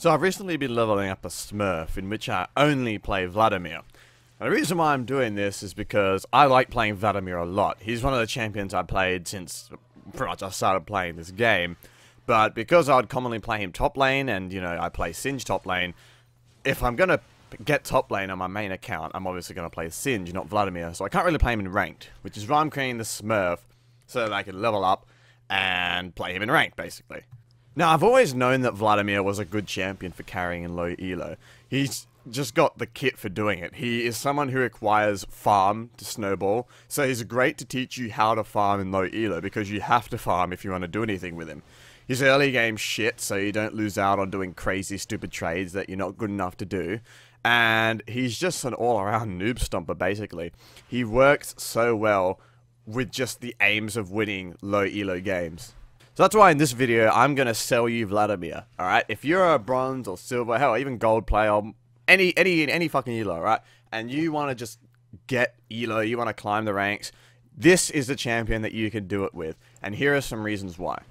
So I've recently been leveling up a Smurf in which I only play Vladimir. And the reason why I'm doing this is because I like playing Vladimir a lot. He's one of the champions I played since pretty much I started playing this game. But because I would commonly play him top lane and, you know, I play Singe top lane, if I'm going to get top lane on my main account, I'm obviously going to play Singe, not Vladimir. So I can't really play him in ranked, which is why I'm creating the Smurf so that I can level up and play him in ranked, basically. Now, I've always known that Vladimir was a good champion for carrying in low elo. He's just got the kit for doing it. He is someone who requires farm to snowball, so he's great to teach you how to farm in low elo, because you have to farm if you want to do anything with him. His early game shit, so you don't lose out on doing crazy stupid trades that you're not good enough to do. And he's just an all-around noob stomper, basically. He works so well with just the aims of winning low elo games. So that's why in this video, I'm going to sell you Vladimir, alright? If you're a bronze or silver, hell, even gold player, any fucking elo, right? And you want to just get elo, you want to climb the ranks, this is the champion that you can do it with. And here are some reasons why.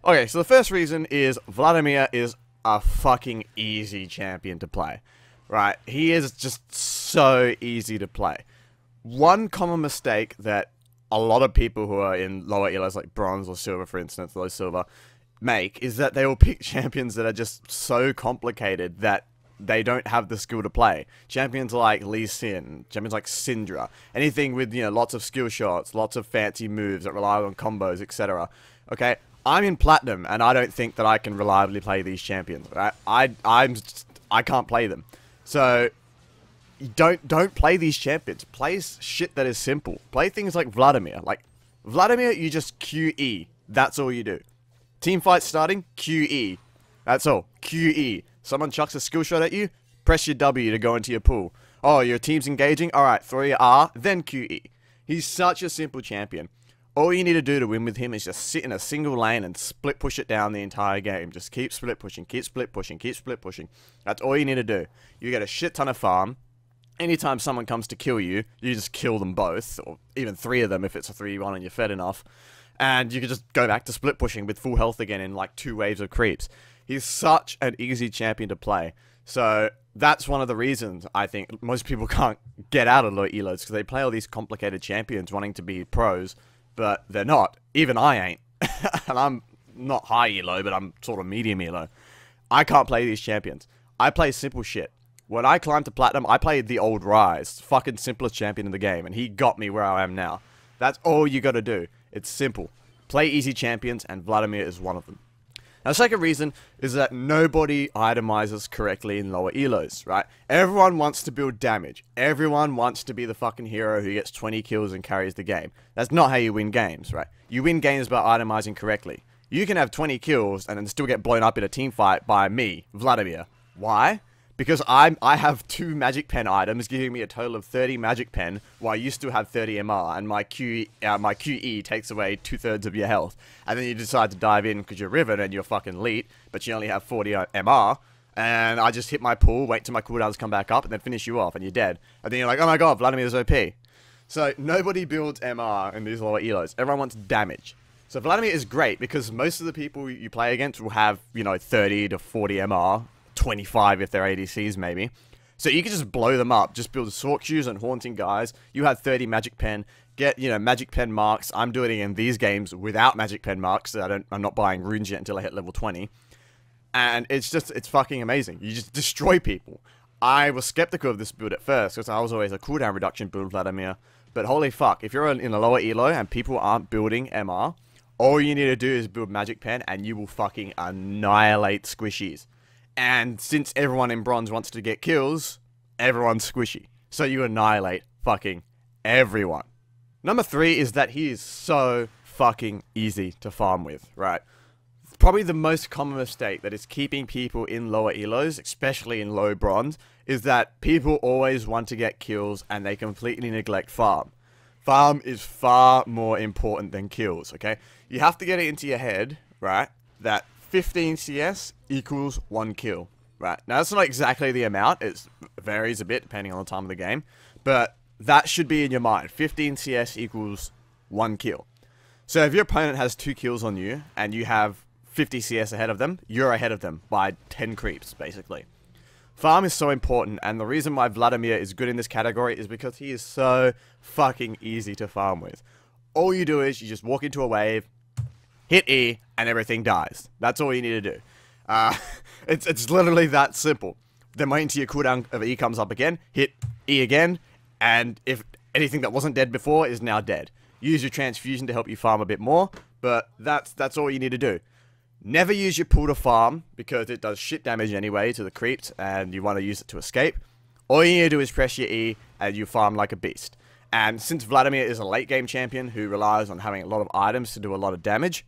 Okay, so the first reason is Vladimir is a fucking easy champion to play, right? He is just so easy to play. One common mistake that a lot of people who are in lower elos, like bronze or silver, for instance, low silver, make, is that they will pick champions that are just so complicated that they don't have the skill to play. Champions like Lee Sin, champions like Syndra, anything with, you know, lots of skill shots, lots of fancy moves that rely on combos, etc. Okay, I'm in Platinum, and I don't think that I can reliably play these champions, right? I can't play them. So don't play these champions. Play shit that is simple. Play things like Vladimir. Like, Vladimir, you just QE. That's all you do. Team fight starting, QE. That's all. QE. Someone chucks a skill shot at you, press your W to go into your pool. Oh, your team's engaging? Alright, throw your R, then QE. He's such a simple champion. All you need to do to win with him is just sit in a single lane and split push it down the entire game. Just keep split pushing, keep split pushing, keep split pushing. That's all you need to do. You get a shit ton of farm. Anytime someone comes to kill you, you just kill them both, or even 3 of them if it's a 3v1 and you're fed enough. And you can just go back to split pushing with full health again in like 2 waves of creeps. He's such an easy champion to play. So that's one of the reasons I think most people can't get out of low elos, because they play all these complicated champions wanting to be pros, but they're not. Even I ain't. And I'm not high elo, but I'm sort of medium elo. I can't play these champions. I play simple shit. When I climbed to Platinum, I played the old Rise, fucking simplest champion in the game, and he got me where I am now. That's all you gotta do. It's simple. Play easy champions, and Vladimir is one of them. Now, the second reason is that nobody itemizes correctly in lower elos, right? Everyone wants to build damage. Everyone wants to be the fucking hero who gets 20 kills and carries the game. That's not how you win games, right? You win games by itemizing correctly. You can have 20 kills and then still get blown up in a team fight by me, Vladimir. Why? Because I have 2 magic pen items, giving me a total of 30 magic pen, while you still have 30 MR, and my QE takes away 2/3 of your health. And then you decide to dive in because you're Riven and you're fucking elite, but you only have 40 MR, and I just hit my pool, wait till my cooldowns come back up, and then finish you off, and you're dead. And then you're like, oh my god, Vladimir's OP. So nobody builds MR in these lower elos. Everyone wants damage. So Vladimir is great, because most of the people you play against will have, you know, 30 to 40 MR, 25 if they're ADCs maybe. So you can just blow them up, just build Sork Shoes and Haunting Guys. You have 30 Magic Pen, get, you know, Magic Pen marks. I'm doing it in these games without Magic Pen marks, so I'm not buying runes yet until I hit level 20. And it's fucking amazing. You just destroy people. I was skeptical of this build at first, because I was always a cooldown reduction build Vladimir. But holy fuck, if you're in a lower elo and people aren't building MR, all you need to do is build Magic Pen and you will fucking annihilate squishies. And since everyone in bronze wants to get kills, everyone's squishy. So you annihilate fucking everyone. Number 3 is that he is so fucking easy to farm with, right? Probably the most common mistake that is keeping people in lower elos, especially in low bronze, is that people always want to get kills and they completely neglect farm. Farm is far more important than kills, okay? You have to get it into your head, right, that 15 CS equals 1 kill, right? Now, that's not exactly the amount. It varies a bit depending on the time of the game, but that should be in your mind. 15 CS equals 1 kill. So if your opponent has 2 kills on you and you have 50 CS ahead of them, you're ahead of them by 10 creeps, basically. Farm is so important, and the reason why Vladimir is good in this category is because he is so fucking easy to farm with. All you do is you just walk into a wave, hit E, and everything dies. That's all you need to do. It's literally that simple. Then wait until your cooldown of E comes up again, hit E again, and if anything that wasn't dead before is now dead. Use your transfusion to help you farm a bit more, but that's all you need to do. Never use your pool to farm, because it does shit damage anyway to the creeps, and you want to use it to escape. All you need to do is press your E, and you farm like a beast. And since Vladimir is a late game champion who relies on having a lot of items to do a lot of damage,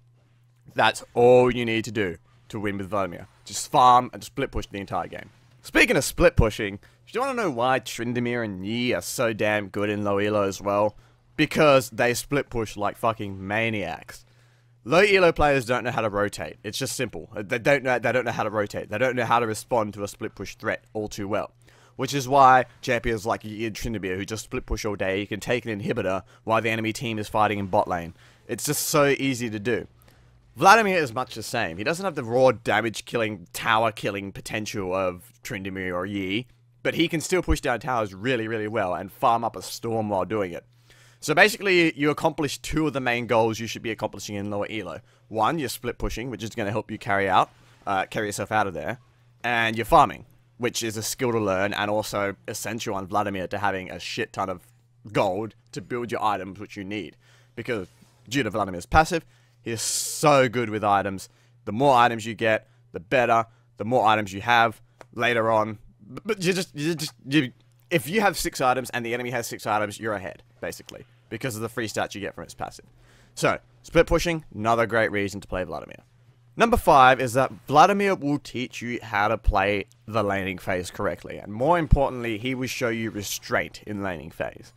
that's all you need to do to win with Vladimir. Just farm and split push the entire game. Speaking of split pushing, do you want to know why Tryndamere and Yi are so damn good in low elo as well? Because they split push like fucking maniacs. Low elo players don't know how to rotate. It's just simple. They don't know how to rotate. They don't know how to respond to a split push threat all too well. Which is why champions like Yi and Tryndamere, who just split push all day, you can take an inhibitor while the enemy team is fighting in bot lane. It's just so easy to do. Vladimir is much the same. He doesn't have the raw damage killing, tower killing potential of Tryndamere or Yi, but he can still push down towers really, really well and farm up a storm while doing it. So basically, you accomplish two of the main goals you should be accomplishing in lower elo. One, you're split pushing, which is going to help you carry yourself out of there, and you're farming, which is a skill to learn and also essential on Vladimir to having a shit ton of gold to build your items which you need. Because due to Vladimir's passive, he is so good with items. The more items you get, the better. The more items you have later on. But if you have 6 items and the enemy has 6 items, you're ahead, basically, because of the free stats you get from its passive. So, split pushing, another great reason to play Vladimir. Number 5 is that Vladimir will teach you how to play the laning phase correctly, and more importantly, he will show you restraint in laning phase.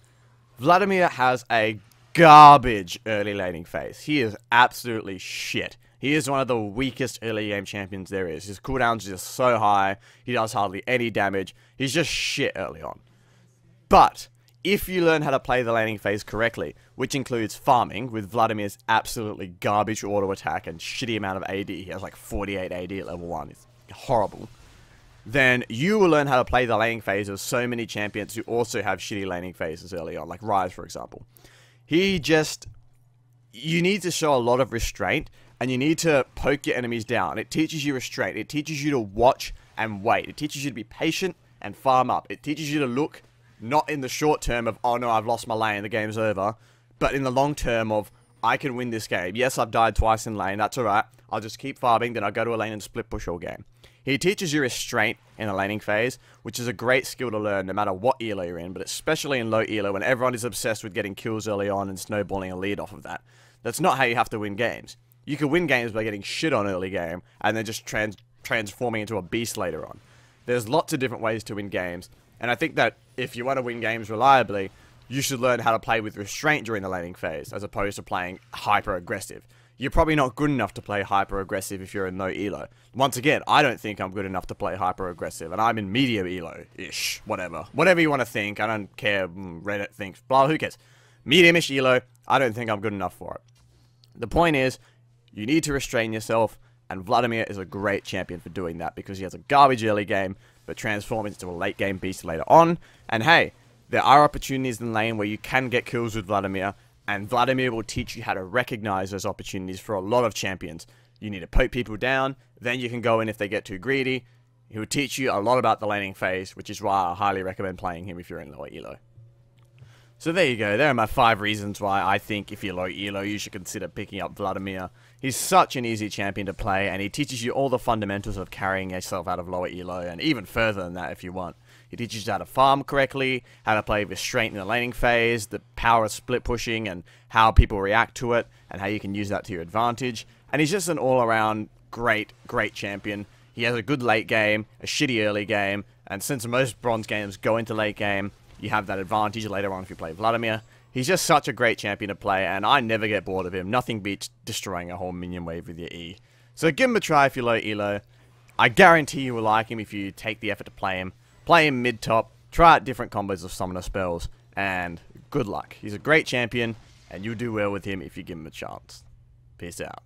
Vladimir has a garbage early laning phase. He is absolutely shit. He is one of the weakest early game champions there is. His cooldowns are just so high, he does hardly any damage, he's just shit early on. But, if you learn how to play the laning phase correctly, which includes farming, with Vladimir's absolutely garbage auto attack and shitty amount of AD, he has like 48 AD at level 1, it's horrible, then you will learn how to play the laning phase of so many champions who also have shitty laning phases early on, like Ryze for example. You need to show a lot of restraint, and you need to poke your enemies down. It teaches you restraint, it teaches you to watch and wait, it teaches you to be patient and farm up, it teaches you to look not in the short term of, oh no, I've lost my lane, the game's over, but in the long term of, I can win this game. Yes, I've died twice in lane, that's alright, I'll just keep farming, then I'll go to a lane and split push all game. He teaches you restraint in the laning phase, which is a great skill to learn no matter what elo you're in, but especially in low elo when everyone is obsessed with getting kills early on and snowballing a lead off of that. That's not how you have to win games. You can win games by getting shit on early game, and then just transforming into a beast later on. There's lots of different ways to win games, and I think that if you want to win games reliably, you should learn how to play with restraint during the laning phase, as opposed to playing hyper-aggressive. You're probably not good enough to play hyper-aggressive if you're in low elo. Once again, I don't think I'm good enough to play hyper-aggressive, and I'm in medium elo-ish, whatever. Whatever you want to think, I don't care, Reddit thinks, blah, who cares. Medium-ish elo, I don't think I'm good enough for it. The point is, you need to restrain yourself, and Vladimir is a great champion for doing that, because he has a garbage early game, but transforms into a late game beast later on, and hey, there are opportunities in lane where you can get kills with Vladimir, and Vladimir will teach you how to recognize those opportunities for a lot of champions. You need to poke people down, then you can go in if they get too greedy. He will teach you a lot about the laning phase, which is why I highly recommend playing him if you're in lower elo. So there you go, there are my 5 reasons why I think if you're low elo, you should consider picking up Vladimir. He's such an easy champion to play, and he teaches you all the fundamentals of carrying yourself out of lower elo, and even further than that if you want. He teaches you how to farm correctly, how to play restraint in the laning phase, the power of split pushing, and how people react to it, and how you can use that to your advantage. And he's just an all-around great champion. He has a good late game, a shitty early game, and since most bronze games go into late game, you have that advantage later on if you play Vladimir. He's just such a great champion to play, and I never get bored of him. Nothing beats destroying a whole minion wave with your E. So give him a try if you're low elo. I guarantee you will like him if you take the effort to play him. Play him mid-top, try out different combos of summoner spells, and good luck. He's a great champion, and you'll do well with him if you give him a chance. Peace out.